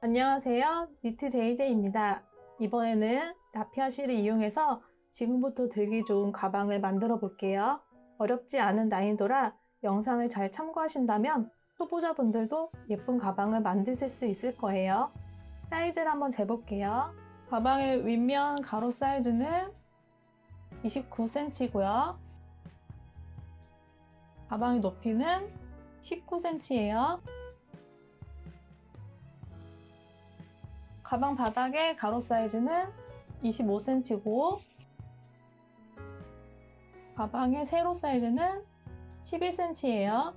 안녕하세요. 니트 JJ입니다. 이번에는 라피아 실을 이용해서 지금부터 들기 좋은 가방을 만들어 볼게요. 어렵지 않은 난이도라 영상을 잘 참고하신다면 초보자분들도 예쁜 가방을 만드실 수 있을 거예요. 사이즈를 한번 재볼게요. 가방의 윗면 가로 사이즈는 29cm고요. 가방의 높이는 19cm예요. 가방 바닥의 가로 사이즈는 25cm고 가방의 세로 사이즈는 11cm예요.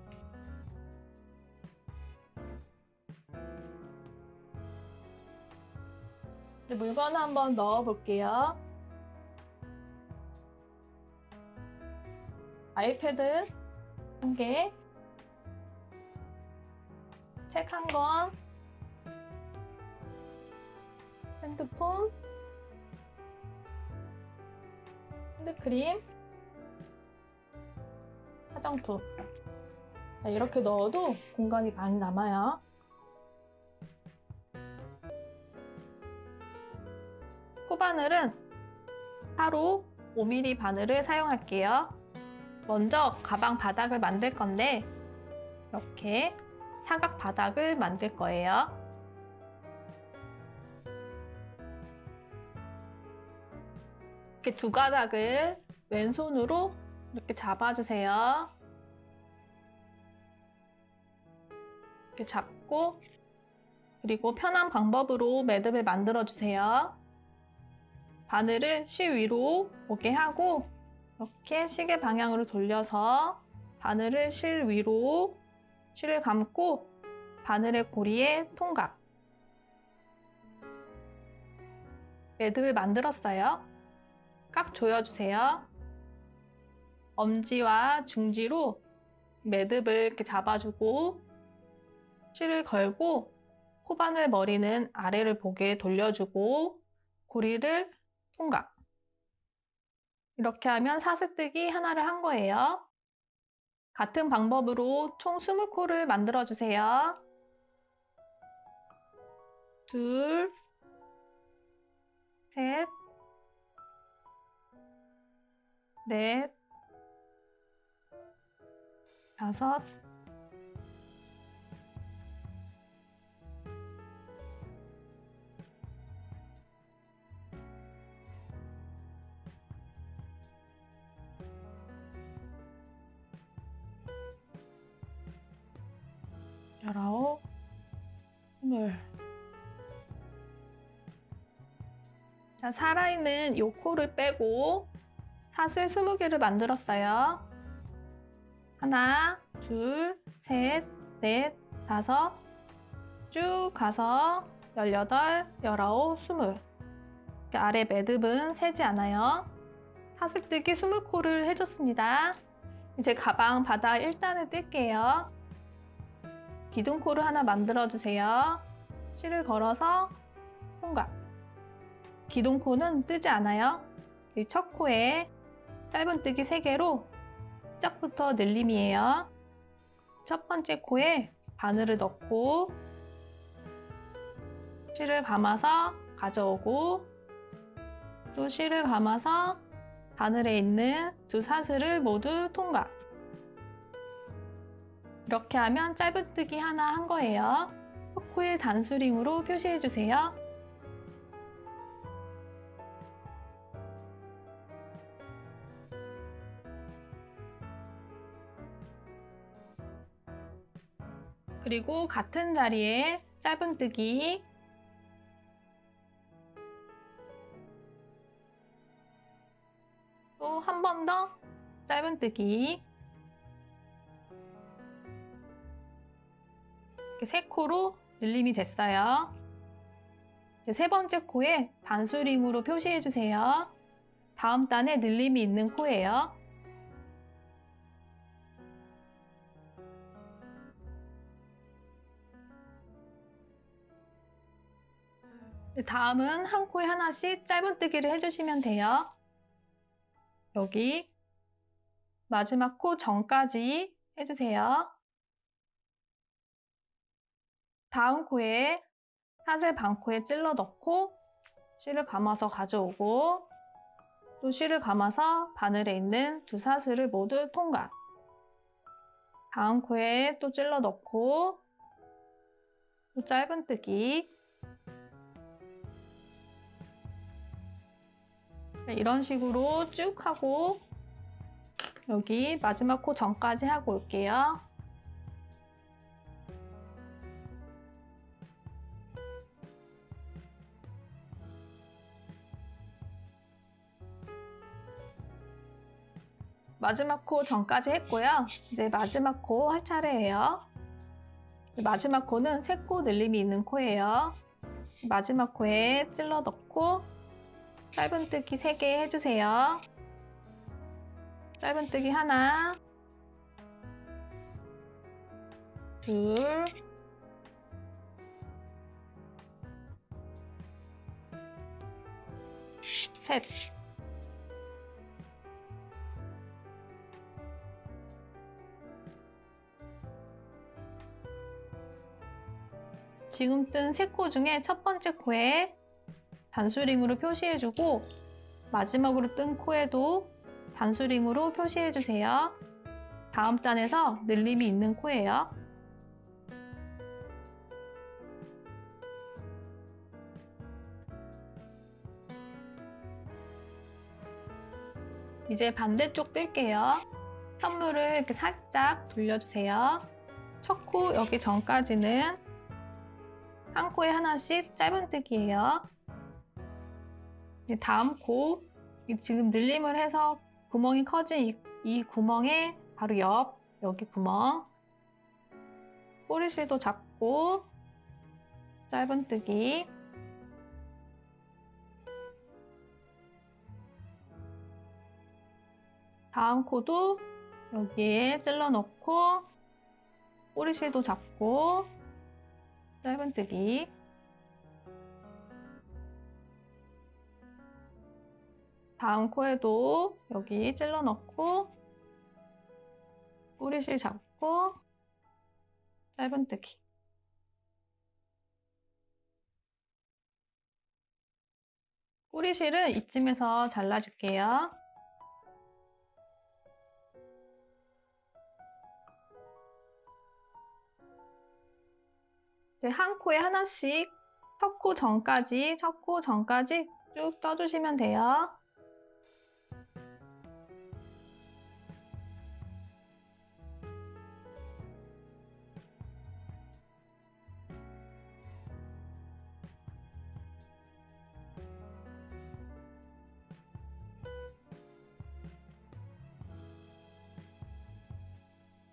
물건을 한번 넣어 볼게요. 아이패드 1개, 책 1권, 핸드폰, 핸드크림, 화장품. 이렇게 넣어도 공간이 많이 남아요. 코바늘은 하루 5mm 바늘을 사용할게요. 먼저 가방 바닥을 만들 건데 이렇게 사각 바닥을 만들 거예요. 이렇게 두 가닥을 왼손으로 이렇게 잡아주세요. 이렇게 잡고 그리고 편한 방법으로 매듭을 만들어 주세요. 바늘을 실 위로 오게 하고 이렇게 시계 방향으로 돌려서 바늘을 실 위로 실을 감고 바늘의 고리에 통각. 매듭을 만들었어요. 꽉 조여주세요. 엄지와 중지로 매듭을 이렇게 잡아주고 실을 걸고 코바늘 머리는 아래를 보게 돌려주고 고리를 통각. 이렇게 하면 사슬뜨기 하나를 한 거예요. 같은 방법으로 총 20코를 만들어 주세요. 둘, 셋, 넷, 다섯, 열아홉, 스물. 자, 살아있는 이 코를 빼고 사슬 20개를 만들었어요. 하나, 둘, 셋, 넷, 다섯, 쭉 가서 18, 19, 20. 아래 매듭은 세지 않아요. 사슬뜨기 20코를 해줬습니다. 이제 가방 바닥 1단을 뜰게요. 기둥코를 하나 만들어주세요. 실을 걸어서 통각. 기둥코는 뜨지 않아요. 이 첫 코에 짧은뜨기 3개로 시작부터 늘림이에요. 첫 번째 코에 바늘을 넣고 실을 감아서 가져오고 또 실을 감아서 바늘에 있는 두 사슬을 모두 통각. 이렇게 하면 짧은뜨기 하나 한 거예요. 코에 단수링으로 표시해 주세요. 그리고 같은 자리에 짧은뜨기 또 한 번 더 짧은뜨기 이렇게 3코로 늘림이 됐어요. 이제 세 번째 코에 단수링으로 표시해 주세요. 다음 단에 늘림이 있는 코예요. 다음은 한 코에 하나씩 짧은뜨기를 해주시면 돼요. 여기 마지막 코 전까지 해주세요. 다음 코에 사슬 반코에 찔러 넣고 실을 감아서 가져오고 또 실을 감아서 바늘에 있는 두 사슬을 모두 통과. 다음 코에 또 찔러 넣고 또 짧은뜨기. 이런 식으로 쭉 하고 여기 마지막 코 전까지 하고 올게요. 마지막 코 전까지 했고요. 이제 마지막 코 할 차례예요. 마지막 코는 3코 늘림이 있는 코예요. 마지막 코에 찔러 넣고 짧은뜨기 3개 해주세요. 짧은뜨기 하나, 둘, 셋. 지금 뜬 3코 중에 첫 번째 코에 단수링으로 표시해주고 마지막으로 뜬 코에도 단수링으로 표시해주세요. 다음 단에서 늘림이 있는 코예요. 이제 반대쪽 뜰게요. 선물을 이렇게 살짝 돌려주세요. 첫 코 여기 전까지는 한 코에 하나씩 짧은뜨기예요. 다음 코 지금 늘림을 해서 구멍이 커진 이 구멍에 바로 옆 여기 구멍 꼬리실도 잡고 짧은뜨기. 다음 코도 여기에 찔러 넣고 꼬리실도 잡고 짧은뜨기. 다음 코에도 여기 찔러 넣고 꼬리실 잡고 짧은뜨기. 꼬리실은 이쯤에서 잘라줄게요. 이제 한 코에 하나씩 첫 코 전까지 쭉 떠주시면 돼요.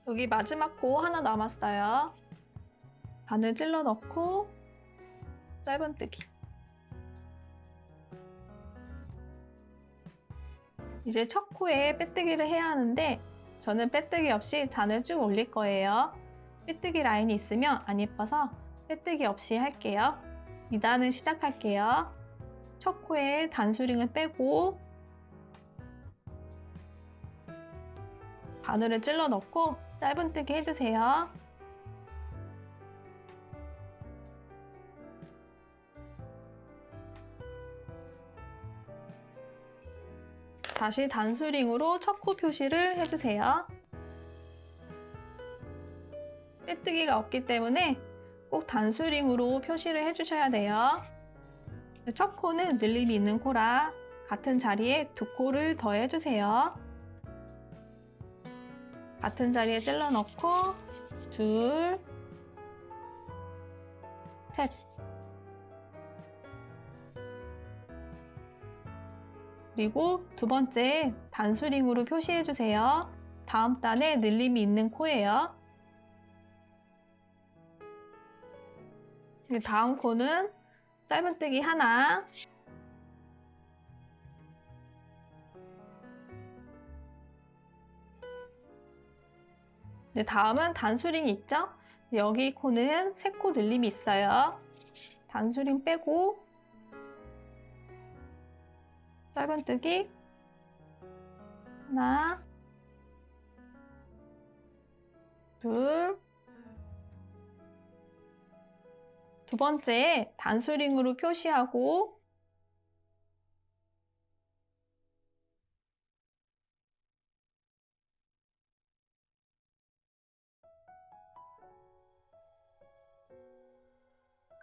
여기 마지막 코 하나 남았어요. 바늘 찔러 넣고 짧은뜨기. 이제 첫 코에 빼뜨기를 해야 하는데 저는 빼뜨기 없이 단을 쭉 올릴 거예요. 빼뜨기 라인이 있으면 안 예뻐서 빼뜨기 없이 할게요. 2단을 시작할게요. 첫 코에 단수링을 빼고 바늘을 찔러 넣고 짧은뜨기 해주세요. 다시 단수링으로 첫 코 표시를 해주세요. 빼뜨기가 없기 때문에 꼭 단수링으로 표시를 해주셔야 돼요. 첫 코는 늘림이 있는 코라 같은 자리에 두 코를 더 해주세요. 같은 자리에 찔러 넣고 둘, 셋. 그리고 두 번째 단수링으로 표시해주세요. 다음 단에 늘림이 있는 코예요. 다음 코는 짧은뜨기 하나, 다음은 단수링이 있죠? 여기 코는 3코 늘림이 있어요. 단수링 빼고 짧은뜨기 하나, 둘, 두 번째, 단수링으로 표시하고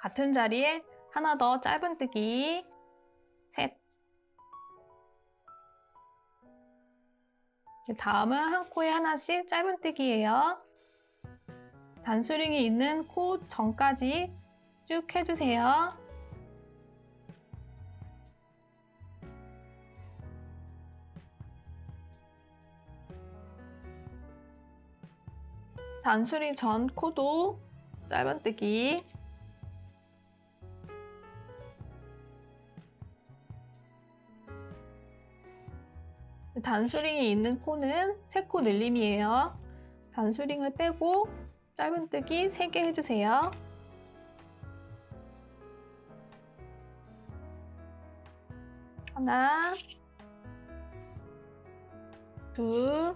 같은 자리에 하나 더 짧은뜨기 셋. 다음은 한 코에 하나씩 짧은뜨기예요. 단수링이 있는 코 전까지 쭉 해주세요. 단수링 전 코도 짧은뜨기. 단수링이 있는 코는 3코 늘림이에요. 단수링을 빼고 짧은뜨기 3개 해주세요. 하나, 둘,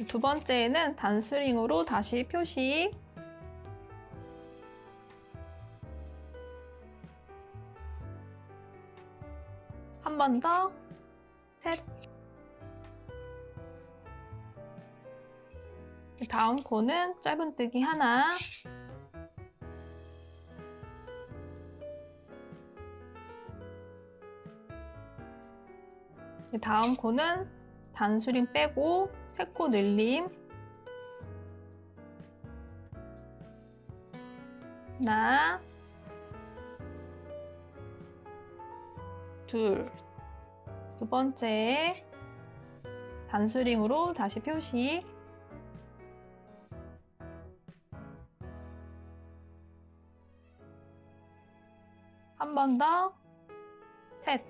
두 번째에는 단수링으로 다시 표시. 한 번 더, 셋. 다음 코는 짧은뜨기 하나. 다음 코는 단수링 빼고 3코 늘림. 하나, 둘. 두 번째 단수링으로 다시 표시. 한 번 더, 셋.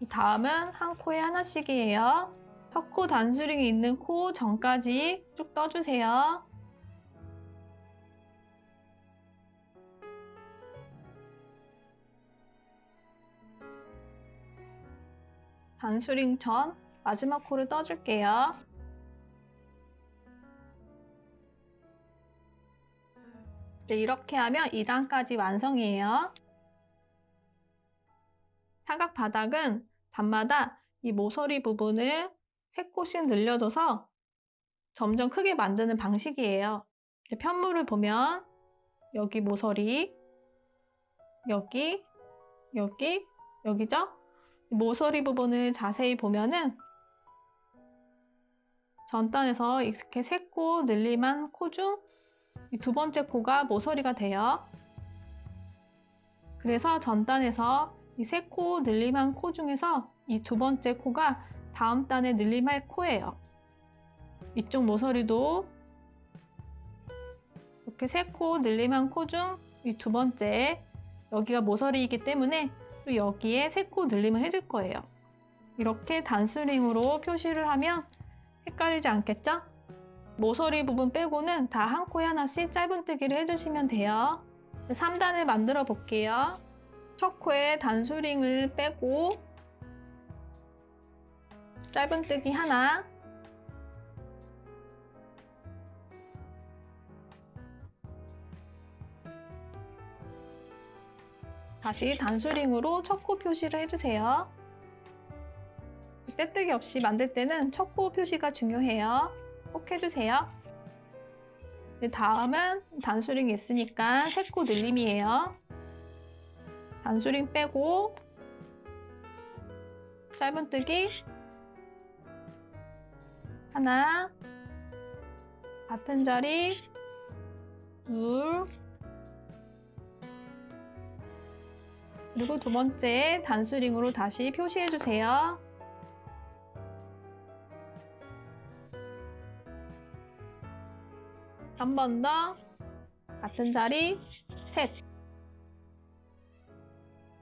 이 다음은 한 코에 하나씩이에요. 첫 코 단수링이 있는 코 전까지 쭉 떠주세요. 단수링 전 마지막 코를 떠줄게요. 네, 이렇게 하면 2단까지 완성이에요. 사각 바닥은 단마다 이 모서리 부분을 3코씩 늘려줘서 점점 크게 만드는 방식이에요. 편물을 보면 여기 모서리, 여기, 여기, 여기죠? 모서리 부분을 자세히 보면은 전단에서 이렇게 3코 늘림한 코 중 이 두 번째 코가 모서리가 돼요. 그래서 전단에서 이 3코 늘림한 코 중에서 이 두 번째 코가 다음 단에 늘림할 코예요. 이쪽 모서리도 이렇게 3코 늘림한 코 중 이 두 번째, 여기가 모서리이기 때문에 또 여기에 3코 늘림을 해줄 거예요. 이렇게 단수링으로 표시를 하면 헷갈리지 않겠죠? 모서리 부분 빼고는 다 한 코에 하나씩 짧은뜨기를 해주시면 돼요. 3단을 만들어 볼게요. 첫 코에 단수링을 빼고 짧은뜨기 하나, 다시 단수링으로 첫 코 표시를 해주세요. 빼뜨기 없이 만들 때는 첫 코 표시가 중요해요. 꼭 해주세요. 다음은 단수링이 있으니까 3코 늘림이에요. 단수링 빼고 짧은뜨기 하나, 같은 자리 둘, 그리고 두 번째 단수링으로 다시 표시해주세요. 한 번 더, 같은 자리 셋.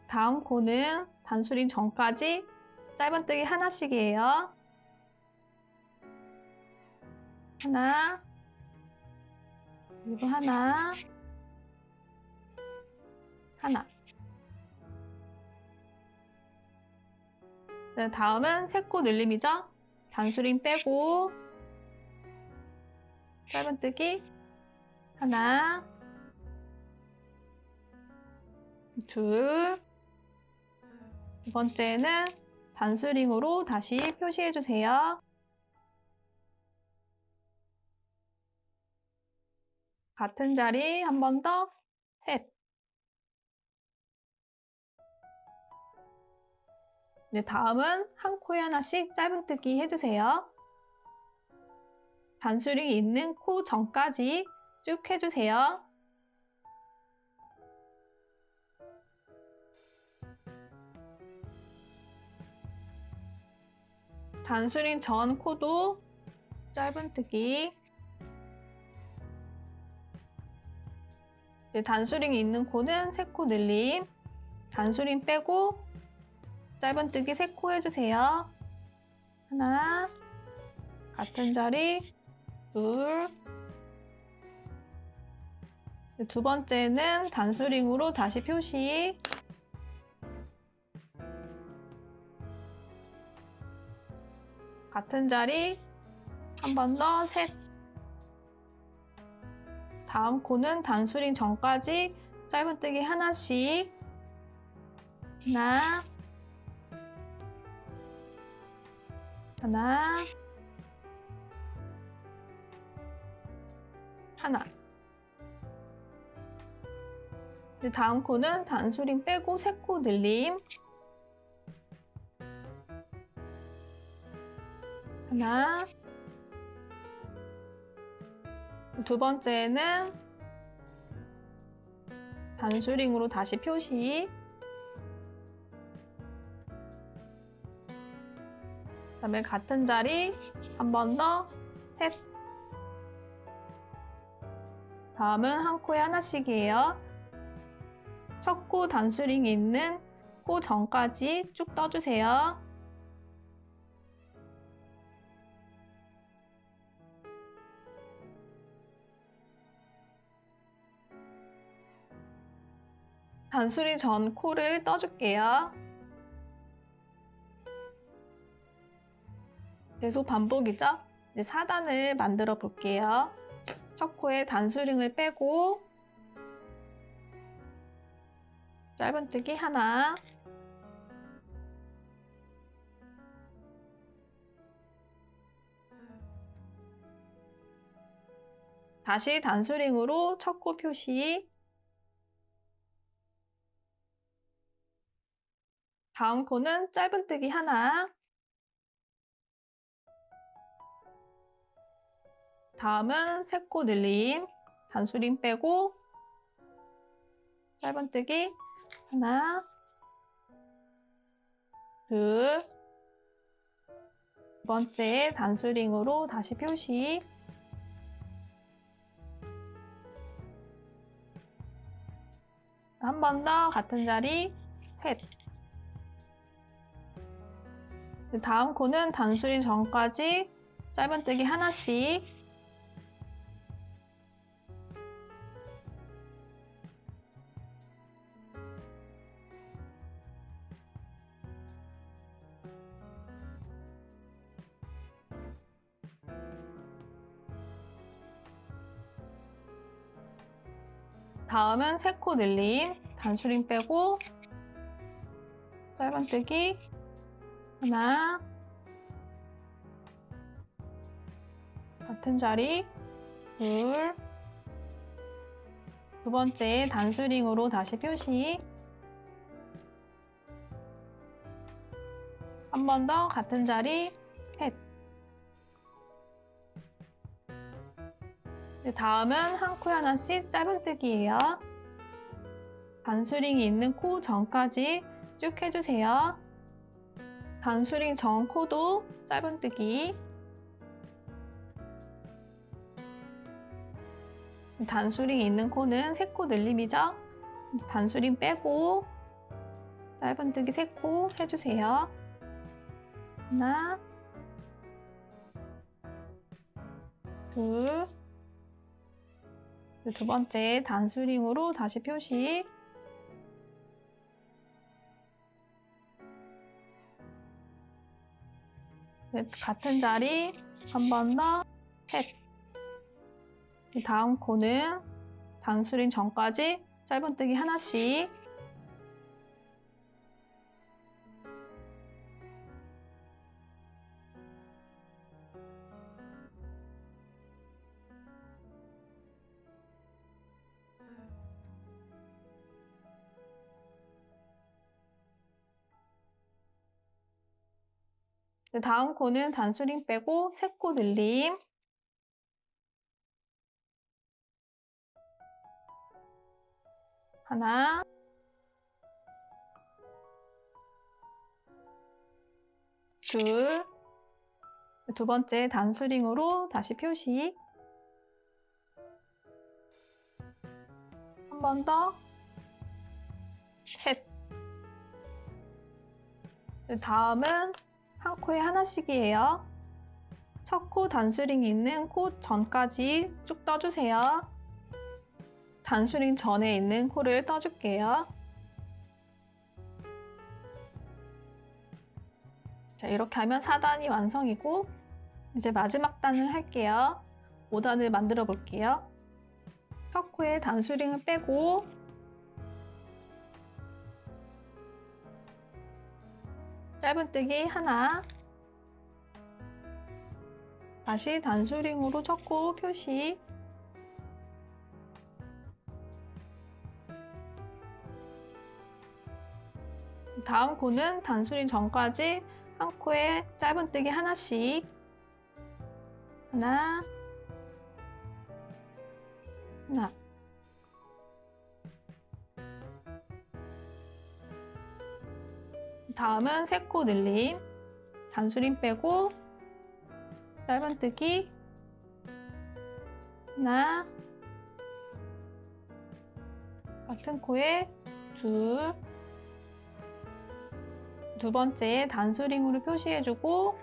다음 코는 단수링 전까지 짧은뜨기 하나씩이에요. 하나, 그리고 하나, 하나. 네, 다음은 3코 늘림이죠? 단수링 빼고 짧은뜨기 하나, 둘, 두 번째는 단수링으로 다시 표시해 주세요. 같은 자리 한 번 더, 셋. 이제 다음은 한 코에 하나씩 짧은뜨기 해주세요. 단수링이 있는 코 전까지 쭉 해주세요. 단수링 전 코도 짧은뜨기. 이제 단수링이 있는 코는 3코 늘림. 단수링 빼고 짧은뜨기 3코 해주세요. 하나, 같은 자리, 둘. 두 번째는 단수링으로 다시 표시. 같은 자리 한 번 더, 셋. 다음 코는 단수링 전까지 짧은뜨기 하나씩. 하나, 하나, 하나. 다음 코는 단수링 빼고 3코 늘림. 하나. 두 번째는 단수링으로 다시 표시. 그다음에 같은 자리 한 번 더, 셋. 다음은 한 코에 하나씩이에요. 첫 코 단수링이 있는 코 전까지 쭉 떠주세요. 단수링 전 코를 떠줄게요. 계속 반복이죠? 이제 4단을 만들어 볼게요. 첫 코에 단수링을 빼고 짧은뜨기 하나, 다시 단수링으로 첫 코 표시. 다음 코는 짧은뜨기 하나. 다음은 3코 늘림. 단수링 빼고 짧은뜨기 하나, 둘. 두 번째 단수링으로 다시 표시. 한 번 더 같은 자리, 셋. 다음 코는 단수링 전까지 짧은뜨기 하나씩. 다음은 3코 늘림. 단수링 빼고 짧은뜨기 하나, 같은 자리, 둘. 두 번째 단수링으로 다시 표시. 한 번 더 같은 자리, 셋. 다음은 한 코에 하나씩 짧은뜨기예요. 단수링이 있는 코 전까지 쭉 해주세요. 단수링 전 코도 짧은뜨기. 단수링이 있는 코는 3코 늘림이죠. 단수링 빼고 짧은뜨기 3코 해주세요. 하나, 둘. 두 번째 단수링으로 다시 표시. 같은 자리 한 번 더, 셋. 다음 코는 단수링 전까지 짧은뜨기 하나씩. 다음 코는 단수링 빼고 3코 늘림. 하나, 둘, 두 번째 단수링으로 다시 표시. 한 번 더, 셋. 다음은 한 코에 하나씩이에요. 첫 코 단수링이 있는 코 전까지 쭉 떠주세요. 단수링 전에 있는 코를 떠줄게요. 자, 이렇게 하면 4단이 완성이고, 이제 마지막 단을 할게요. 5단을 만들어 볼게요. 첫 코에 단수링을 빼고 짧은뜨기 하나, 다시 단수링으로 첫 코 표시. 다음 코는 단수링 전까지 한 코에 짧은뜨기 하나씩. 하나, 하나. 다음은 3코 늘림. 단수링 빼고 짧은뜨기 하나, 같은 코에 둘, 두 번째 단수링으로 표시해주고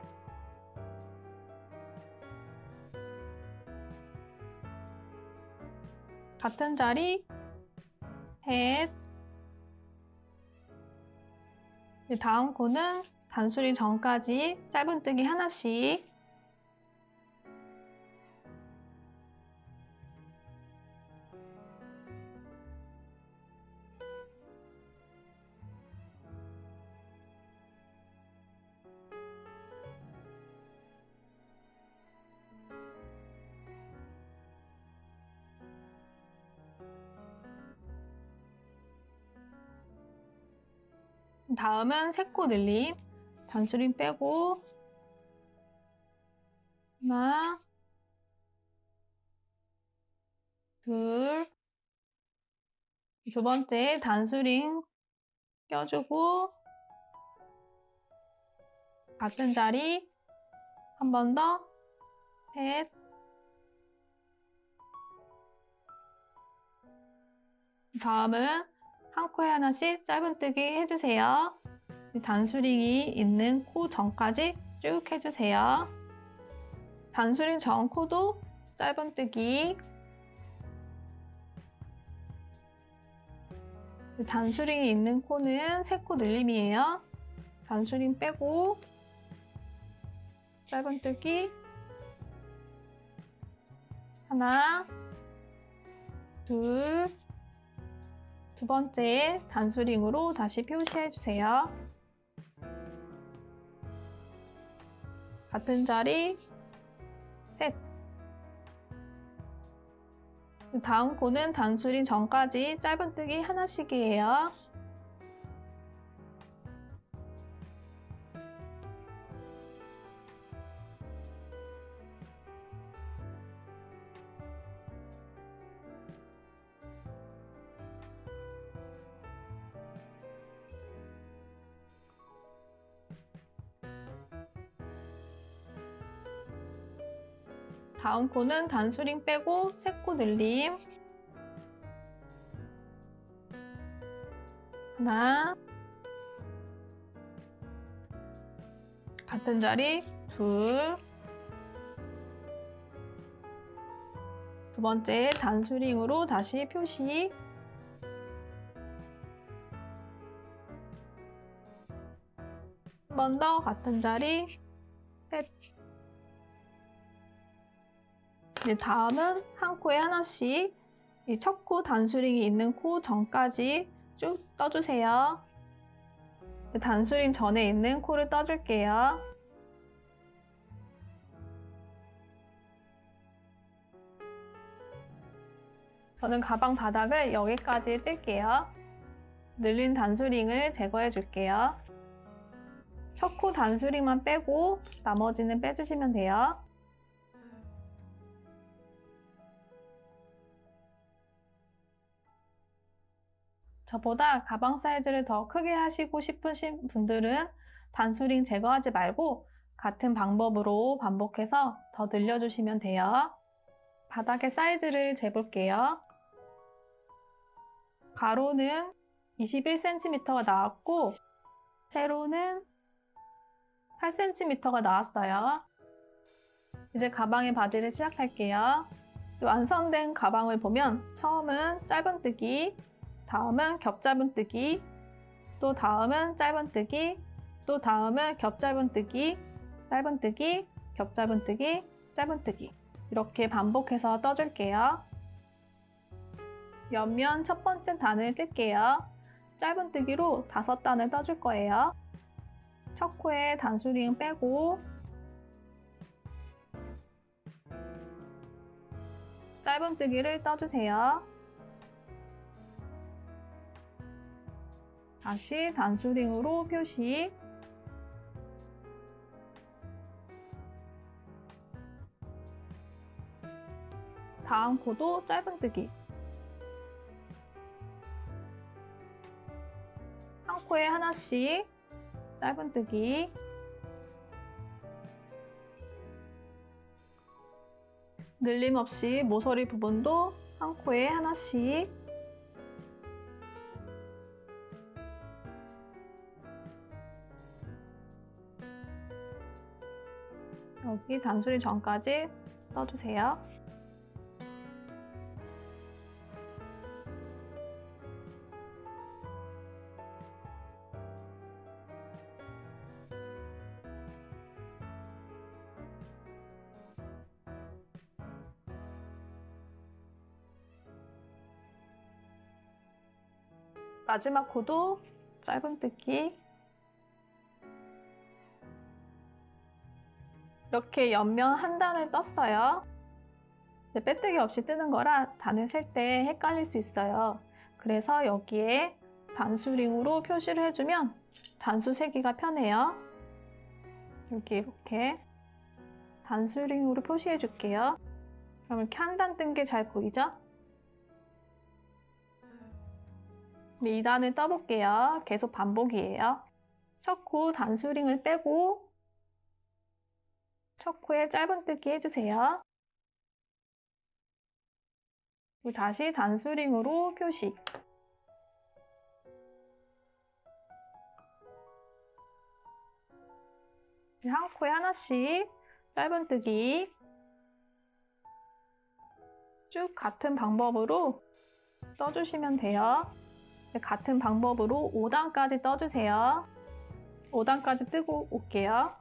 같은 자리 셋. 다음 코는 단수링 전까지 짧은뜨기 하나씩. 다음은 3코 늘림. 단수링 빼고 하나, 둘, 두 번째 단수링 껴주고 같은 자리 한 번 더, 셋. 다음은 한 코에 하나씩 짧은뜨기 해주세요. 단수링이 있는 코 전까지 쭉 해주세요. 단수링 전 코도 짧은뜨기. 단수링이 있는 코는 3코 늘림이에요. 단수링 빼고 짧은뜨기 하나, 둘, 두 번째 단수링으로 다시 표시해주세요. 같은 자리 셋. 다음 코는 단수링 전까지 짧은뜨기 하나씩이에요. 다음 코는 단수링 빼고 3코 늘림. 하나, 같은 자리 둘, 두 번째 단수링으로 다시 표시. 한 번 더 같은 자리 셋. 이제 다음은 한 코에 하나씩 이 첫 코 단수링이 있는 코 전까지 쭉 떠주세요. 단수링 전에 있는 코를 떠줄게요. 저는 가방 바닥을 여기까지 뜰게요. 늘린 단수링을 제거해 줄게요. 첫 코 단수링만 빼고 나머지는 빼주시면 돼요. 저보다 가방 사이즈를 더 크게 하시고 싶으신 분들은 단수링 제거하지 말고 같은 방법으로 반복해서 더 늘려주시면 돼요. 바닥의 사이즈를 재볼게요. 가로는 21cm가 나왔고 세로는 8cm가 나왔어요. 이제 가방의 바디를 시작할게요. 완성된 가방을 보면 처음은 짧은뜨기, 다음은 겹짧은뜨기, 또 다음은 짧은뜨기, 또 다음은 겹짧은뜨기, 짧은뜨기, 겹짧은뜨기, 짧은뜨기 이렇게 반복해서 떠줄게요. 옆면 첫 번째 단을 뜰게요. 짧은뜨기로 5단을 떠줄 거예요. 첫 코에 단수링 빼고 짧은뜨기를 떠주세요. 다시 단수링으로 표시, 다음 코도 짧은뜨기, 한 코에 하나씩 짧은뜨기, 늘림 없이 모서리 부분도 한 코에 하나씩, 여기 단수링 전까지 떠주세요. 마지막 코도 짧은뜨기, 이렇게 옆면 한 단을 떴어요. 빼뜨기 없이 뜨는 거라 단을 셀 때 헷갈릴 수 있어요. 그래서 여기에 단수링으로 표시를 해주면 단수 세기가 편해요. 여기 이렇게 단수링으로 표시해 줄게요. 그럼 이렇게 한 단 뜬 게 잘 보이죠? 2단을 떠볼게요. 계속 반복이에요. 첫 코 단수링을 빼고 첫 코에 짧은뜨기 해주세요. 그리고 다시 단수링으로 표시. 한 코에 하나씩 짧은뜨기. 쭉 같은 방법으로 떠주시면 돼요. 같은 방법으로 5단까지 떠주세요. 5단까지 뜨고 올게요.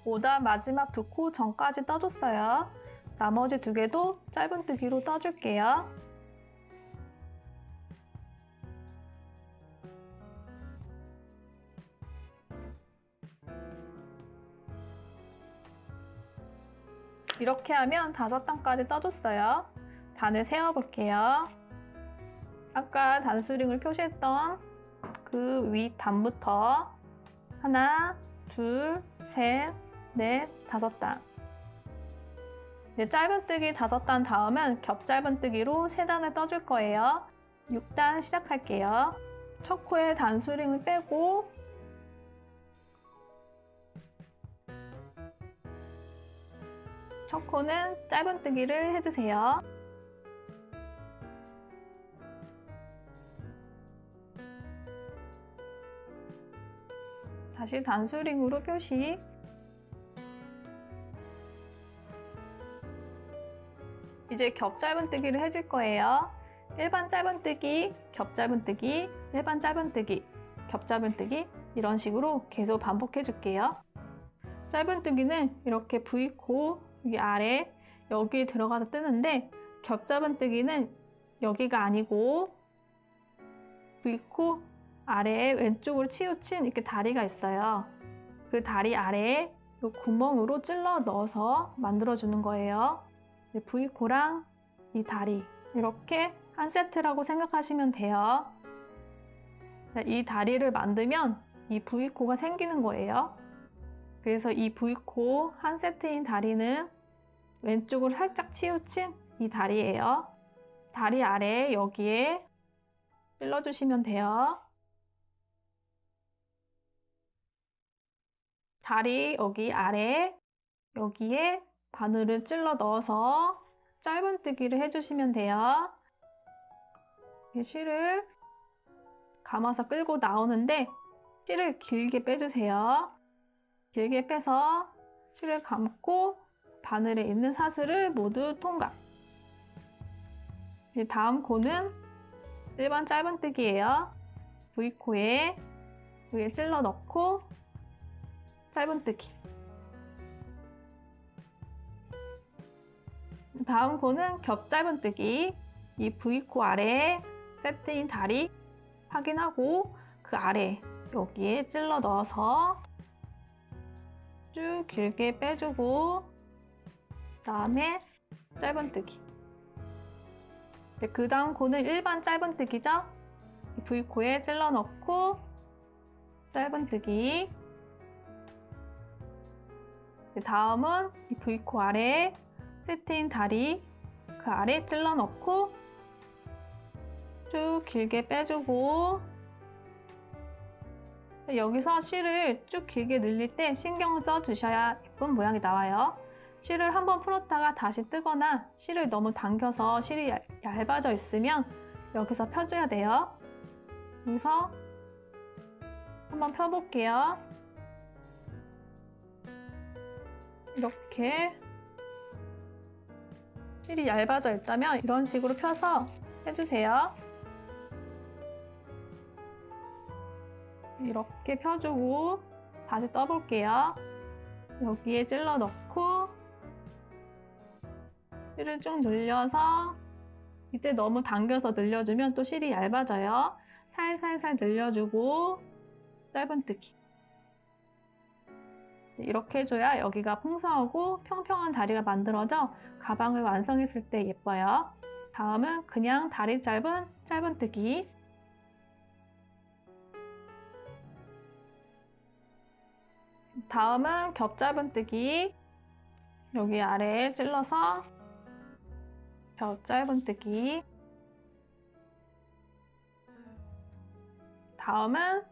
오단 마지막 2코 전까지 떠줬어요. 나머지 2개도 짧은뜨기로 떠줄게요. 이렇게 하면 5단까지 떠줬어요. 단을 세어볼게요. 아까 단수링을 표시했던 그 위 단부터 하나, 둘, 셋, 넷, 5단. 이제 짧은뜨기 5단 다음은 겹짧은뜨기로 3단을 떠줄 거예요. 6단 시작할게요. 첫 코에 단수링을 빼고 첫 코는 짧은뜨기를 해주세요. 다시 단수링으로 표시. 이제 겹짧은뜨기를 해줄 거예요. 일반 짧은뜨기, 겹짧은뜨기, 일반 짧은뜨기, 겹짧은뜨기 이런 식으로 계속 반복해 줄게요. 짧은뜨기는 이렇게 V코 여기 아래 여기에 들어가서 뜨는데 겹짧은뜨기는 여기가 아니고 V코 아래에 왼쪽으로 치우친 이렇게 다리가 있어요. 그 다리 아래에 이 구멍으로 찔러 넣어서 만들어주는 거예요. V코랑 이 다리 이렇게 한 세트라고 생각하시면 돼요. 이 다리를 만들면 이 V코가 생기는 거예요. 그래서 이 V코 한 세트인 다리는 왼쪽으로 살짝 치우친 이 다리예요. 다리 아래에 여기에 찔러주시면 돼요. 다리 여기 아래 여기에 바늘을 찔러 넣어서 짧은뜨기를 해주시면 돼요. 실을 감아서 끌고 나오는데 실을 길게 빼주세요. 길게 빼서 실을 감고 바늘에 있는 사슬을 모두 통과. 다음 코는 일반 짧은뜨기예요. V코에 여기에 찔러 넣고 짧은뜨기. 다음 코는 겹짧은뜨기. 이 V코 아래에 세트인 다리 확인하고 그 아래 여기에 찔러 넣어서 쭉 길게 빼주고 그다음에 짧은뜨기. 그 다음 코는 일반 짧은뜨기죠. V코에 찔러 넣고 짧은뜨기. 다음은 이 V코 아래에 세트인 다리 그 아래 찔러 넣고 쭉 길게 빼주고 여기서 실을 쭉 길게 늘릴 때 신경을 써주셔야 예쁜 모양이 나와요. 실을 한번 풀었다가 다시 뜨거나 실을 너무 당겨서 실이 얇아져 있으면 여기서 펴줘야 돼요. 여기서 한번 펴볼게요. 이렇게 실이 얇아져 있다면 이런 식으로 펴서 해주세요. 이렇게 펴주고 다시 떠볼게요. 여기에 찔러 넣고 실을 쭉 늘려서 이때 너무 당겨서 늘려주면 또 실이 얇아져요. 살살살 늘려주고 짧은뜨기. 이렇게 해줘야 여기가 풍성하고 평평한 다리가 만들어져 가방을 완성했을 때 예뻐요. 다음은 그냥 다리 짧은 짧은뜨기. 다음은 겹짧은뜨기. 여기 아래에 찔러서 겹짧은뜨기. 다음은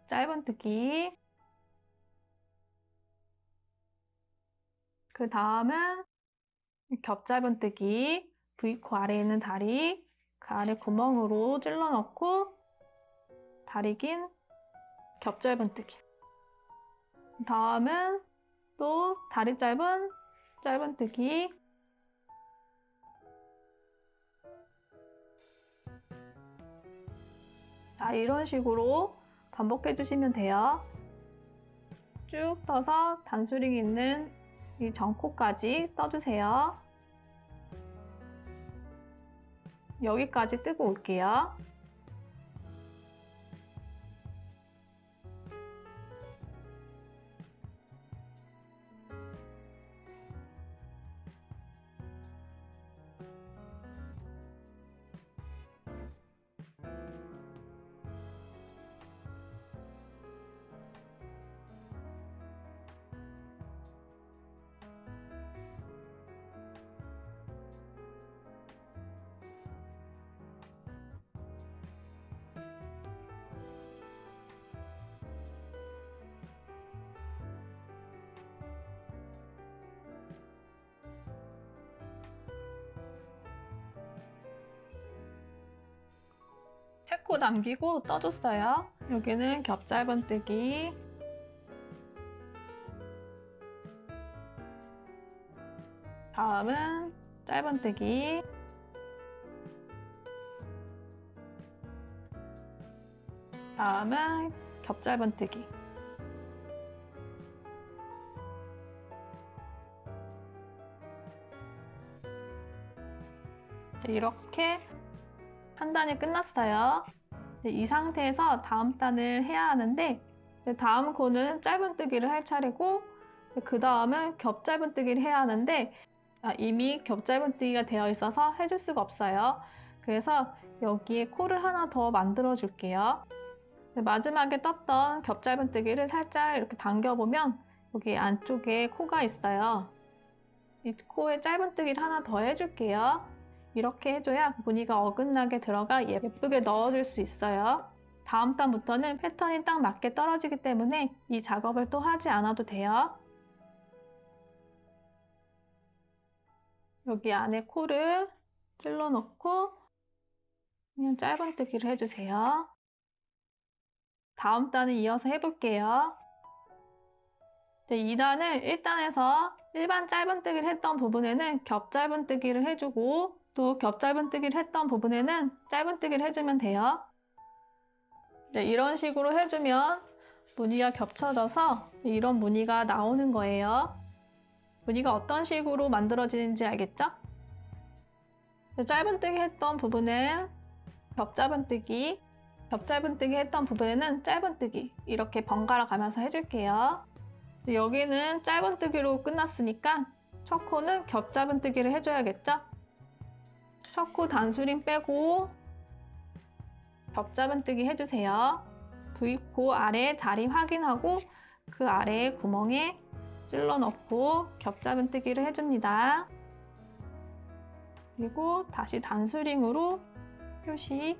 짧은뜨기. 그 다음은 겹짧은뜨기. V코 아래에 있는 다리 그 아래 구멍으로 찔러 넣고 다리 긴 겹짧은뜨기. 다음은 또 다리 짧은 짧은뜨기. 자, 이런 식으로 반복해 주시면 돼요. 쭉 떠서 단수링 있는 이 전코까지 떠주세요. 여기까지 뜨고 올게요. 코 남기고 떠줬어요. 여기는 겹짧은뜨기. 다음은 짧은뜨기. 다음은 겹짧은뜨기. 이렇게 한 단이 끝났어요. 이 상태에서 다음 단을 해야 하는데 다음 코는 짧은뜨기를 할 차례고 그 다음은 겹짧은뜨기를 해야 하는데 이미 겹짧은뜨기가 되어 있어서 해줄 수가 없어요. 그래서 여기에 코를 하나 더 만들어 줄게요. 마지막에 떴던 겹짧은뜨기를 살짝 이렇게 당겨보면 여기 안쪽에 코가 있어요. 이 코에 짧은뜨기를 하나 더 해줄게요. 이렇게 해줘야 무늬가 어긋나게 들어가 예쁘게 넣어줄 수 있어요. 다음 단부터는 패턴이 딱 맞게 떨어지기 때문에 이 작업을 또 하지 않아도 돼요. 여기 안에 코를 찔러 넣고 그냥 짧은뜨기를 해주세요. 다음 단을 이어서 해볼게요. 2단을 1단에서 일반 짧은뜨기를 했던 부분에는 겹짧은뜨기를 해주고 또 겹짧은뜨기를 했던 부분에는 짧은뜨기를 해주면 돼요. 이런 식으로 해주면 무늬가 겹쳐져서 이런 무늬가 나오는 거예요. 무늬가 어떤 식으로 만들어지는지 알겠죠? 짧은뜨기 했던 부분은 겹짧은뜨기, 겹짧은뜨기 했던 부분에는 짧은뜨기 이렇게 번갈아 가면서 해줄게요. 여기는 짧은뜨기로 끝났으니까 첫 코는 겹짧은뜨기를 해줘야겠죠? 첫 코 단수림 빼고 겹짧은뜨기 해주세요. V코 아래 다리 확인하고 그 아래에 구멍에 찔러 넣고 겹짧은뜨기를 해줍니다. 그리고 다시 단수링으로 표시.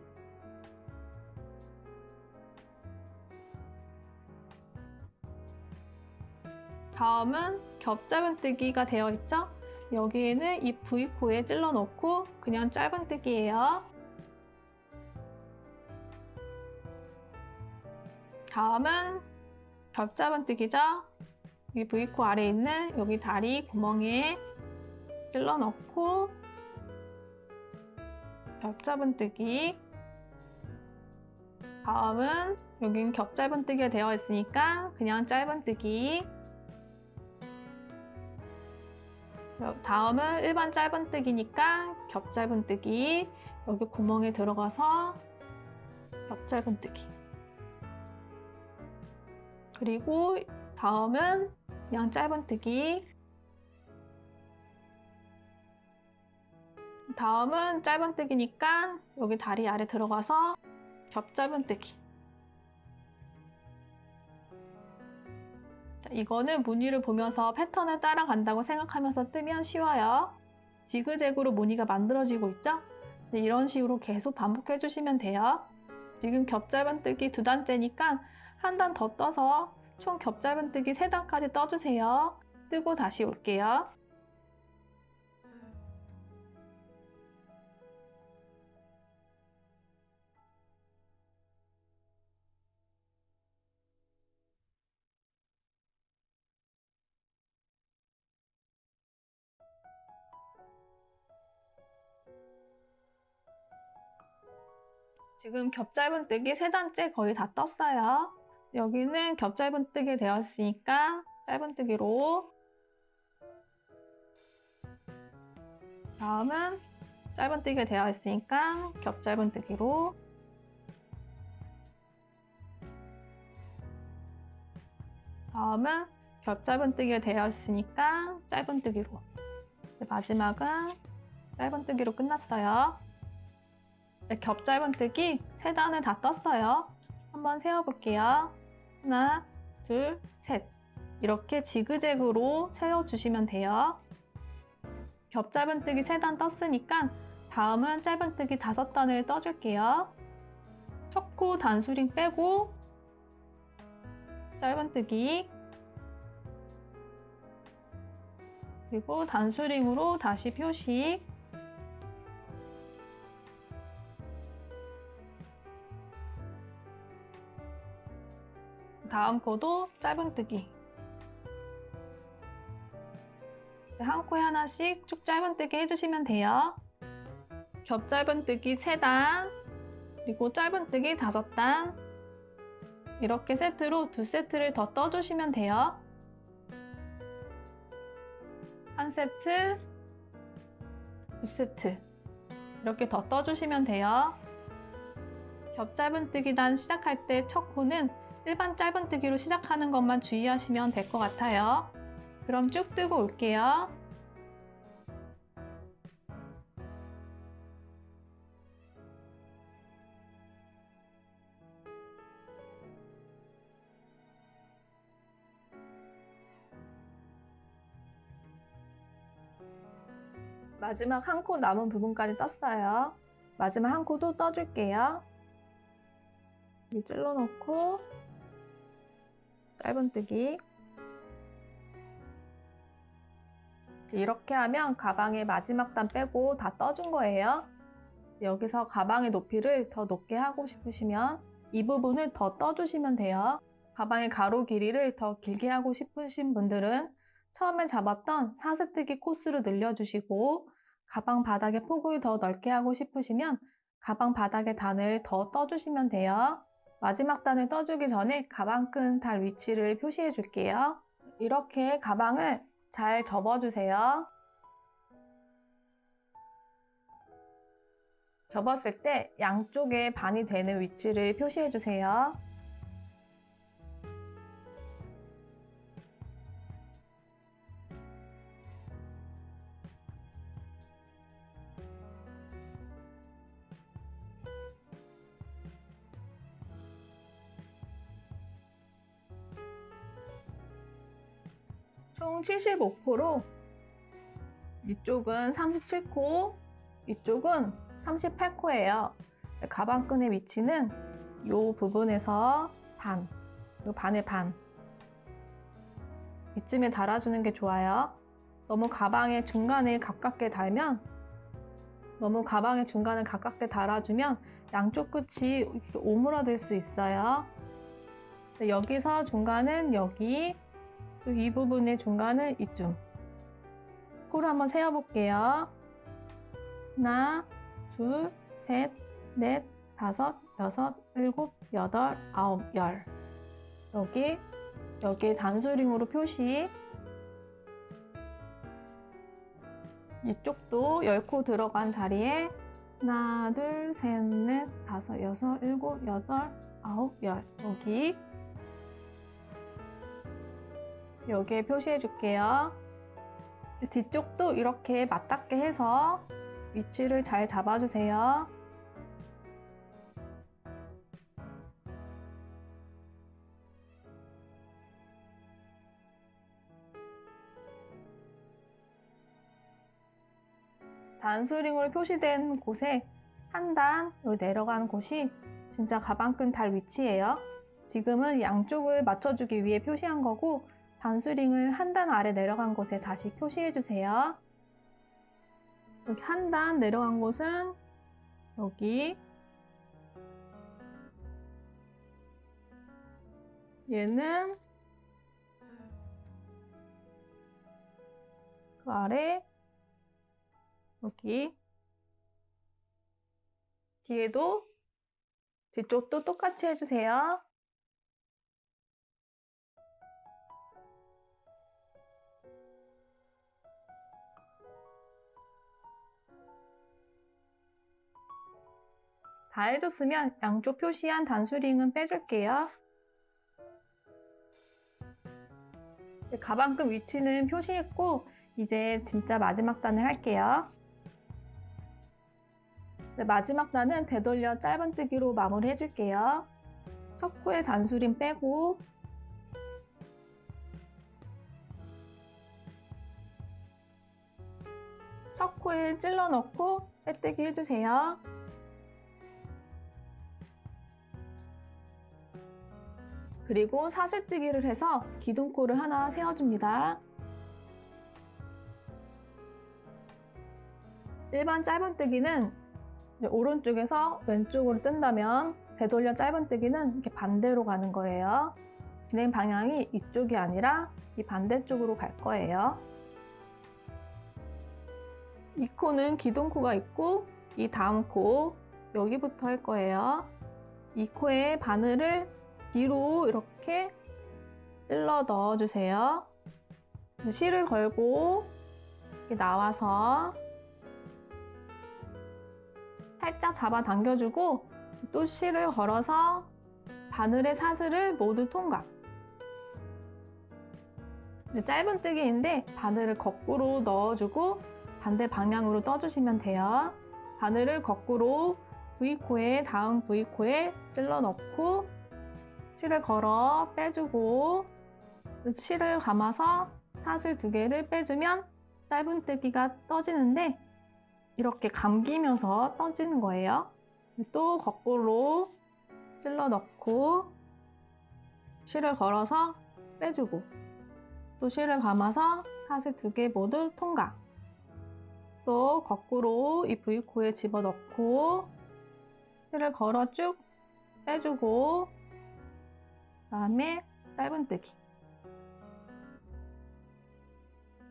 다음은 겹짧은뜨기가 되어 있죠? 여기에는 이 V코에 찔러 넣고 그냥 짧은뜨기예요. 다음은 겹짧은뜨기죠? 이 V코 아래에 있는 여기 다리 구멍에 찔러 넣고 겹짧은뜨기. 다음은 여긴 겹짧은뜨기가 되어 있으니까 그냥 짧은뜨기. 다음은 일반 짧은뜨기니까 겹짧은뜨기. 여기 구멍에 들어가서 겹짧은뜨기. 그리고 다음은 그냥 짧은뜨기. 다음은 짧은뜨기니까 여기 다리 아래 들어가서 겹짧은뜨기. 이거는 무늬를 보면서 패턴을 따라간다고 생각하면서 뜨면 쉬워요. 지그재그로 무늬가 만들어지고 있죠? 이런 식으로 계속 반복해 주시면 돼요. 지금 겹짧은뜨기 2단째니까 한 단 더 떠서 총 겹짧은뜨기 3단까지 떠주세요. 뜨고 다시 올게요. 지금 겹짧은뜨기 3단째 거의 다 떴어요. 여기는 겹짧은뜨기 되었으니까 짧은뜨기로. 다음은 짧은뜨기가 되어 있으니까 겹짧은뜨기로. 다음은 겹짧은뜨기가 되어 있으니까 짧은뜨기로. 마지막은 짧은뜨기로 끝났어요. 겹짧은뜨기 3단을 다 떴어요. 한번 세어볼게요. 하나, 둘, 셋. 이렇게 지그재그로 세워주시면 돼요. 겹짧은뜨기 3단 떴으니까 다음은 짧은뜨기 5단을 떠줄게요. 첫 코 단수링 빼고 짧은뜨기. 그리고 단수링으로 다시 표시. 다음 코도 짧은뜨기. 한 코에 하나씩 쭉 짧은뜨기 해주시면 돼요. 겹짧은뜨기 3단, 그리고 짧은뜨기 5단. 이렇게 세트로 2세트를 더 떠주시면 돼요. 한 세트, 2세트 이렇게 더 떠주시면 돼요. 겹 짧은뜨기단 시작할 때 첫 코는 일반 짧은뜨기로 시작하는 것만 주의하시면 될 것 같아요. 그럼 쭉 뜨고 올게요. 마지막 한 코 남은 부분까지 떴어요. 마지막 한 코도 떠줄게요. 여기 찔러 놓고 짧은뜨기. 이렇게 하면 가방의 마지막 단 빼고 다 떠준 거예요. 여기서 가방의 높이를 더 높게 하고 싶으시면 이 부분을 더 떠주시면 돼요. 가방의 가로 길이를 더 길게 하고 싶으신 분들은 처음에 잡았던 4세뜨기 코스로 늘려주시고, 가방 바닥의 폭을 더 넓게 하고 싶으시면 가방 바닥의 단을 더 떠주시면 돼요. 마지막 단을 떠주기 전에 가방끈 달 위치를 표시해 줄게요. 이렇게 가방을 잘 접어주세요. 접었을 때 양쪽에 반이 되는 위치를 표시해 주세요. 총 75코로 이쪽은 37코, 이쪽은 38코예요. 가방끈의 위치는 이 부분에서 반, 이 반의 반 이쯤에 달아주는 게 좋아요. 너무 가방의 중간에 가깝게 달면, 너무 가방의 중간을 가깝게 달아주면 양쪽 끝이 이렇게 오므라들 수 있어요. 여기서 중간은 여기, 이 부분의 중간은 이쯤. 코를 한번 세어볼게요. 하나, 둘, 셋, 넷, 다섯, 여섯, 일곱, 여덟, 아홉, 열. 여기에 단수링으로 표시. 이쪽도 10코 들어간 자리에 하나, 둘, 셋, 넷, 다섯, 여섯, 일곱, 여덟, 아홉, 열. 여기에 표시해 줄게요. 뒤쪽도 이렇게 맞닿게 해서 위치를 잘 잡아주세요. 단수링으로 표시된 곳에 한 단 내려가는 곳이 진짜 가방끈 달 위치예요. 지금은 양쪽을 맞춰주기 위해 표시한 거고, 단수링을 한 단 아래 내려간 곳에 다시 표시해 주세요. 여기 한 단 내려간 곳은 여기, 얘는 그 아래, 여기, 뒤쪽도 똑같이 해주세요. 다 해줬으면 양쪽 표시한 단수링은 빼줄게요. 가방끈 위치는 표시했고, 이제 진짜 마지막 단을 할게요. 마지막 단은 되돌려 짧은뜨기로 마무리 해줄게요. 첫 코에 단수링 빼고, 첫 코에 찔러 넣고 빼뜨기 해주세요. 그리고 사슬뜨기를 해서 기둥코를 하나 세워줍니다. 일반 짧은뜨기는 오른쪽에서 왼쪽으로 뜬다면, 되돌려 짧은뜨기는 이렇게 반대로 가는 거예요. 진행 방향이 이쪽이 아니라 이 반대쪽으로 갈 거예요. 이 코는 기둥코가 있고, 이 다음 코 여기부터 할 거예요. 이 코의 바늘을 뒤로 이렇게 찔러 넣어주세요. 실을 걸고 이렇게 나와서 살짝 잡아당겨주고 또 실을 걸어서 바늘의 사슬을 모두 통과. 이제 짧은뜨기인데 바늘을 거꾸로 넣어주고 반대 방향으로 떠주시면 돼요. 바늘을 거꾸로 V코에 다음 V코에 찔러 넣고 실을 걸어 빼주고 실을 감아서 사슬 2개를 빼주면 짧은뜨기가 떠지는데 이렇게 감기면서 떠지는 거예요. 또 거꾸로 찔러 넣고 실을 걸어서 빼주고 또 실을 감아서 사슬 2개 모두 통과. 또 거꾸로 이 V코에 집어넣고 실을 걸어 쭉 빼주고 그다음에 짧은뜨기.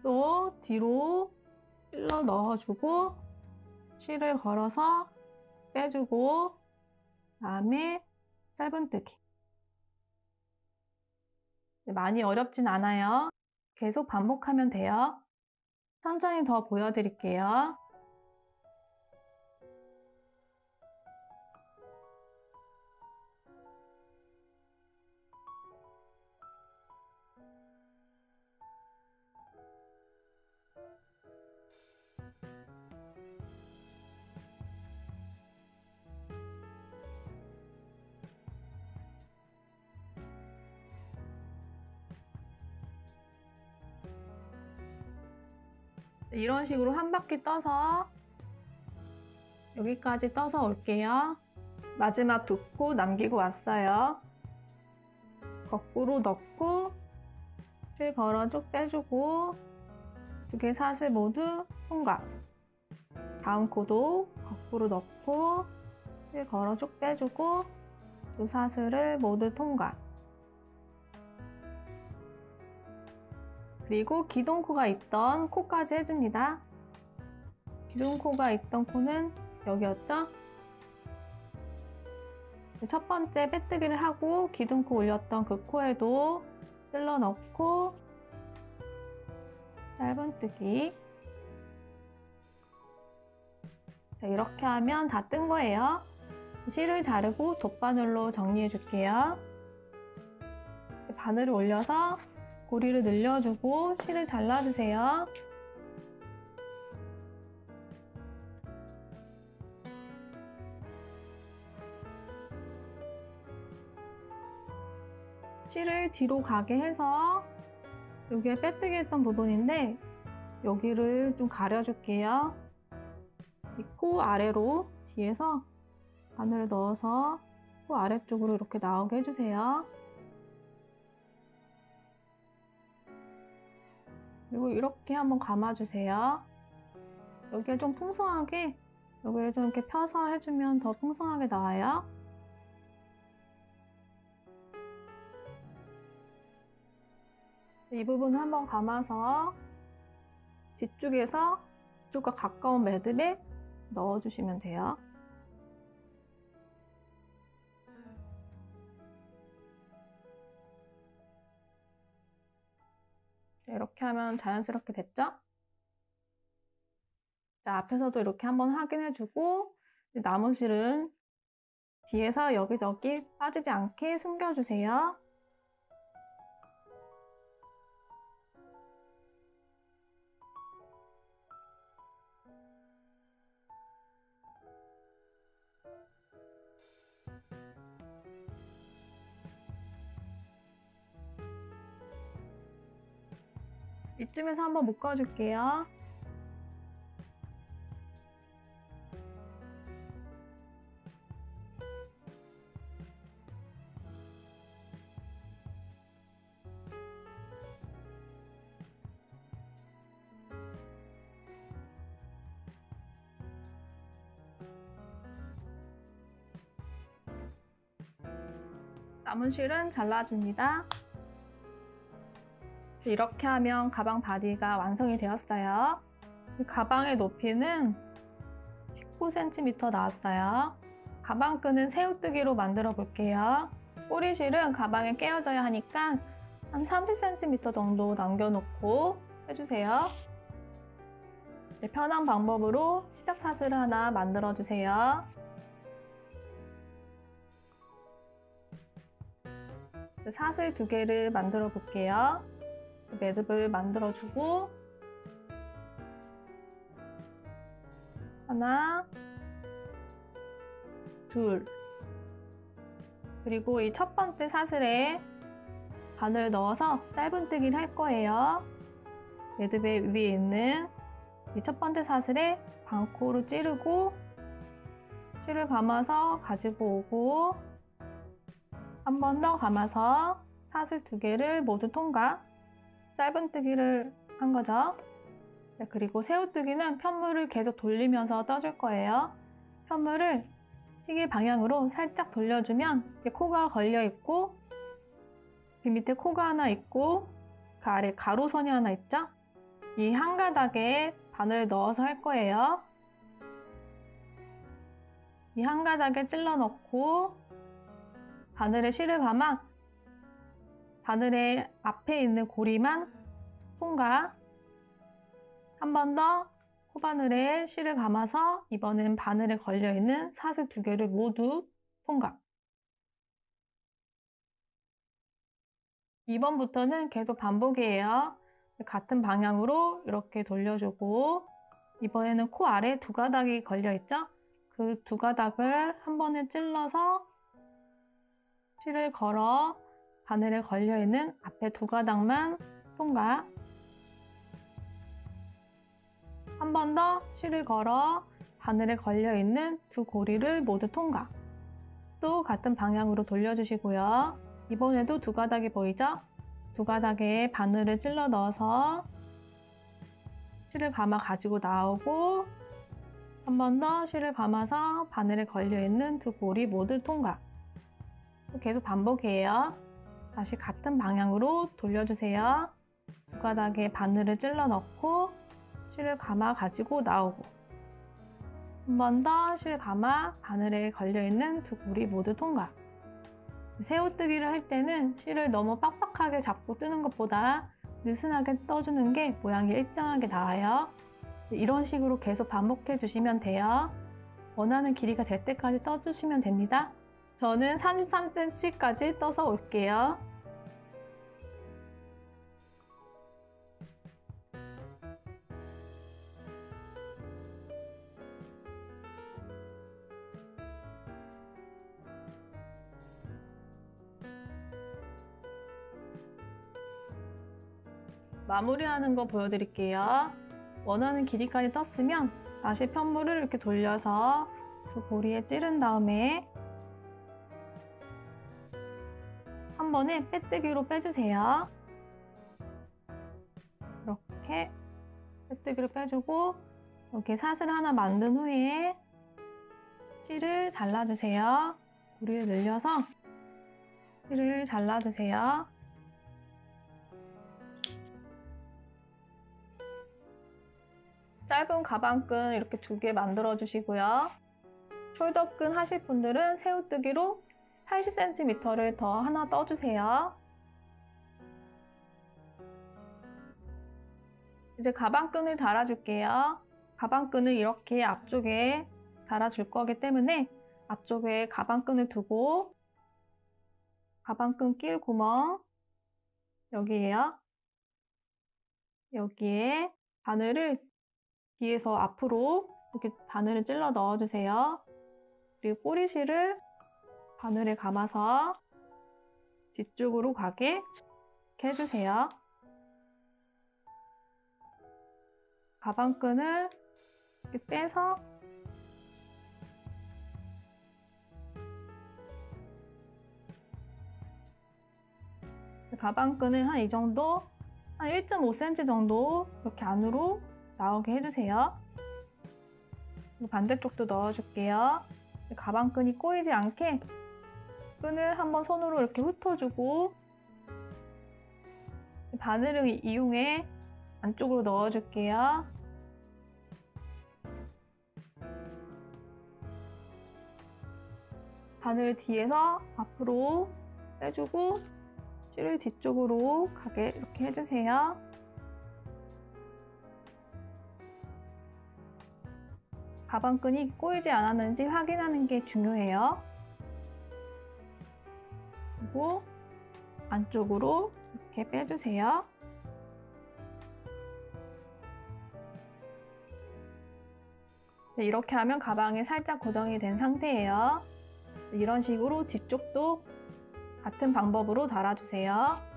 또 뒤로 찔러 넣어주고 실을 걸어서 빼주고 그다음에 짧은뜨기. 많이 어렵진 않아요. 계속 반복하면 돼요. 천천히 더 보여드릴게요. 이런 식으로 한 바퀴 떠서 여기까지 떠서 올게요. 마지막 2코 남기고 왔어요. 거꾸로 넣고 실 걸어 쭉 빼주고 2개 사슬 모두 통과. 다음 코도 거꾸로 넣고 실 걸어 쭉 빼주고 2 사슬을 모두 통과. 그리고 기둥코가 있던 코까지 해줍니다. 기둥코가 있던 코는 여기였죠? 첫 번째 빼뜨기를 하고 기둥코 올렸던 그 코에도 찔러 넣고 짧은뜨기. 이렇게 하면 다 뜬 거예요. 실을 자르고 돗바늘로 정리해 줄게요. 바늘을 올려서 고리를 늘려주고 실을 잘라주세요. 실을 뒤로 가게 해서 여기에 빼뜨기 했던 부분인데 여기를 좀 가려줄게요. 이 코 아래로 뒤에서 바늘을 넣어서 코 아래쪽으로 이렇게 나오게 해주세요. 그리고 이렇게 한번 감아주세요. 여기를 좀 풍성하게, 여기를 좀 이렇게 펴서 해주면 더 풍성하게 나와요. 이 부분 한번 감아서 뒤쪽에서 이쪽과 가까운 매듭에 넣어주시면 돼요. 이렇게 하면 자연스럽게 됐죠? 자, 앞에서도 이렇게 한번 확인해주고 남은 실은 뒤에서 여기저기 빠지지 않게 숨겨주세요. 이쯤에서 한번 묶어줄게요. 남은 실은 잘라줍니다. 이렇게 하면 가방 바디가 완성이 되었어요. 가방의 높이는 19cm 나왔어요. 가방 끈은 새우뜨기로 만들어 볼게요. 꼬리실은 가방에 끼워져야 하니까 한 30cm 정도 남겨놓고 해주세요. 편한 방법으로 시작 사슬을 하나 만들어 주세요. 사슬 2개를 만들어 볼게요. 매듭을 만들어 주고 하나, 둘, 그리고 이 첫 번째 사슬에 바늘 넣어서 짧은뜨기를 할 거예요. 매듭의 위에 있는 이 첫 번째 사슬에 반코로 찌르고 실을 감아서 가지고 오고 한 번 더 감아서 사슬 2개를 모두 통과. 짧은뜨기를 한 거죠. 그리고 새우뜨기는 편물을 계속 돌리면서 떠줄 거예요. 편물을 시계 방향으로 살짝 돌려주면 이렇게 코가 걸려 있고 그 밑에 코가 하나 있고 그 아래 가로선이 하나 있죠? 이 한 가닥에 바늘을 넣어서 할 거예요. 이 한 가닥에 찔러 넣고 바늘에 실을 감아 바늘의 앞에 있는 고리만 통과. 한 번 더 코바늘에 실을 감아서 이번엔 바늘에 걸려있는 사슬 2개를 모두 통과. 2번부터는 계속 반복이에요. 같은 방향으로 이렇게 돌려주고 이번에는 코 아래 2가닥이 걸려있죠? 그 2가닥을 한 번에 찔러서 실을 걸어 바늘에 걸려있는 앞에 2가닥만 통과. 한 번 더 실을 걸어 바늘에 걸려있는 2 고리를 모두 통과. 또 같은 방향으로 돌려주시고요. 이번에도 2가닥이 보이죠? 2가닥에 바늘을 찔러 넣어서 실을 감아 가지고 나오고 한 번 더 실을 감아서 바늘에 걸려있는 2 고리 모두 통과. 계속 반복이에요. 다시 같은 방향으로 돌려주세요. 2가닥에 바늘을 찔러 넣고 실을 감아 가지고 나오고 한 번 더 실 감아 바늘에 걸려있는 2 고리 모두 통과. 새우뜨기를 할 때는 실을 너무 빡빡하게 잡고 뜨는 것보다 느슨하게 떠주는 게 모양이 일정하게 나와요. 이런 식으로 계속 반복해 주시면 돼요. 원하는 길이가 될 때까지 떠주시면 됩니다. 저는 33cm까지 떠서 올게요. 마무리하는 거 보여드릴게요. 원하는 길이까지 떴으면 다시 편물을 이렇게 돌려서 그 고리에 찌른 다음에 한 번에 빼뜨기로 빼주세요. 이렇게 빼뜨기로 빼주고 이렇게 사슬 하나 만든 후에 실을 잘라주세요. 고리를 늘려서 실을 잘라주세요. 짧은 가방끈 이렇게 2개 만들어 주시고요. 숄더끈 하실 분들은 새우뜨기로 80cm를 더 하나 떠주세요. 이제 가방끈을 달아줄게요. 가방끈을 이렇게 앞쪽에 달아줄 거기 때문에 앞쪽에 가방끈을 두고 가방끈 낄 구멍 여기에요. 여기에 바늘을 뒤에서 앞으로 이렇게 바늘을 찔러 넣어주세요. 그리고 꼬리실을 바늘에 감아서 뒤쪽으로 가게 이렇게 해주세요. 가방끈을 이렇게 빼서 가방끈을 한 이 정도, 한 1.5cm 정도 이렇게 안으로 나오게 해주세요. 반대쪽도 넣어줄게요. 가방끈이 꼬이지 않게 끈을 한번 손으로 이렇게 훑어주고 바늘을 이용해 안쪽으로 넣어줄게요. 바늘 뒤에서 앞으로 빼주고 실을 뒤쪽으로 가게 이렇게 해주세요. 가방끈이 꼬이지 않았는지 확인하는 게 중요해요. 그리고 안쪽으로 이렇게 빼주세요. 이렇게 하면 가방이 살짝 고정이 된 상태예요. 이런 식으로 뒤쪽도 같은 방법으로 달아주세요.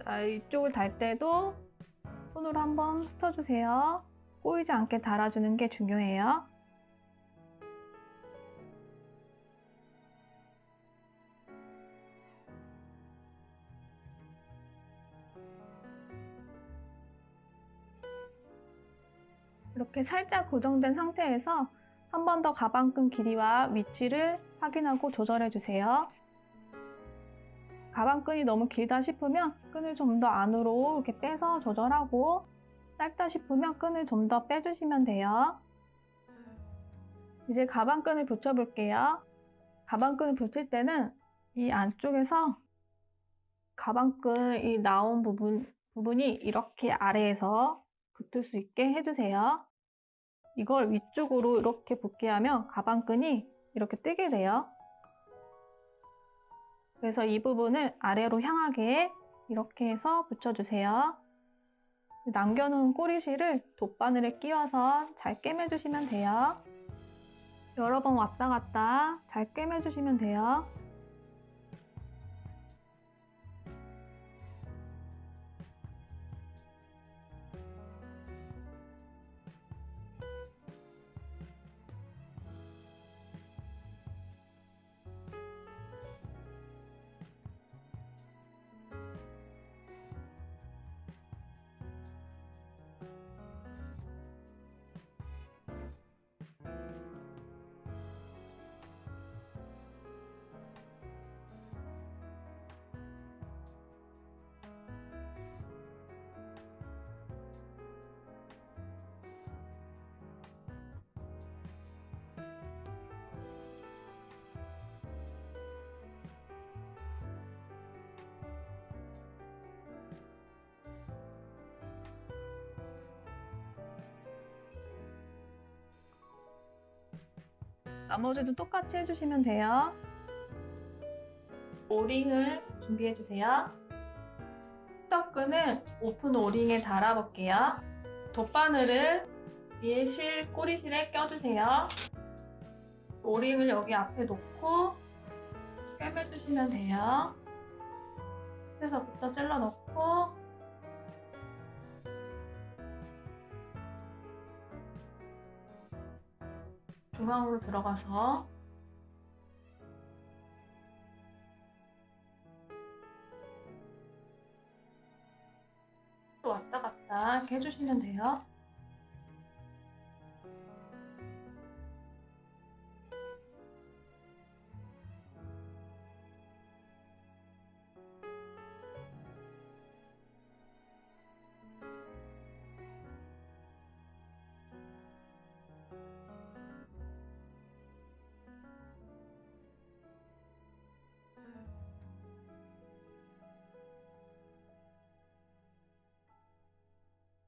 자, 이쪽을 달 때도 손으로 한번 훑어주세요. 꼬이지 않게 달아주는 게 중요해요. 이렇게 살짝 고정된 상태에서 한 번 더 가방끈 길이와 위치를 확인하고 조절해 주세요. 가방끈이 너무 길다 싶으면 끈을 좀 더 안으로 이렇게 빼서 조절하고, 짧다 싶으면 끈을 좀 더 빼주시면 돼요. 이제 가방끈을 붙여볼게요. 가방끈을 붙일 때는 이 안쪽에서 가방끈이 나온 부분이 이렇게 아래에서 붙을 수 있게 해주세요. 이걸 위쪽으로 이렇게 붙게 하면 가방끈이 이렇게 뜨게 돼요. 그래서 이 부분을 아래로 향하게 이렇게 해서 붙여주세요. 남겨놓은 꼬리실을 돗바늘에 끼워서 잘 꿰매주시면 돼요. 여러 번 왔다 갔다 잘 꿰매주시면 돼요. 나머지도 똑같이 해주시면 돼요. 오링을 준비해주세요. 턱끈을 오픈 오링에 달아볼게요. 돗바늘을 위에 꼬리실에 껴주세요. 오링을 여기 앞에 놓고 꿰매주시면 돼요. 끝에서부터 찔러 넣고, 중앙으로 들어가서 또 왔다 갔다 이렇게 해주시면 돼요.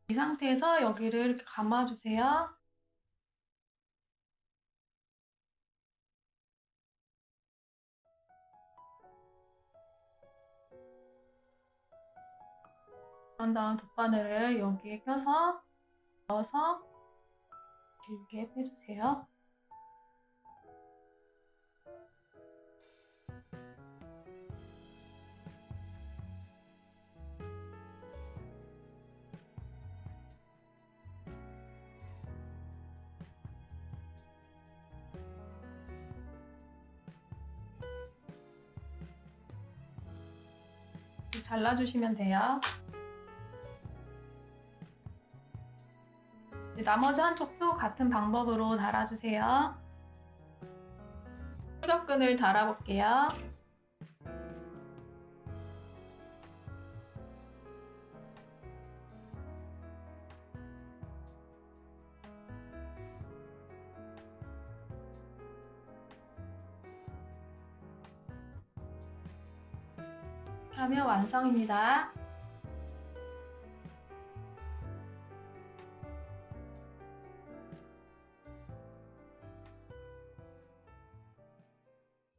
이 상태에서 여기를 이렇게 감아주세요. 그런 다음 돗바늘을 여기에 껴서 넣어서 길게 빼주세요. 잘라주시면 돼요. 나머지 한쪽도 같은 방법으로 달아주세요. 출력근을 달아볼게요. 하면 완성입니다.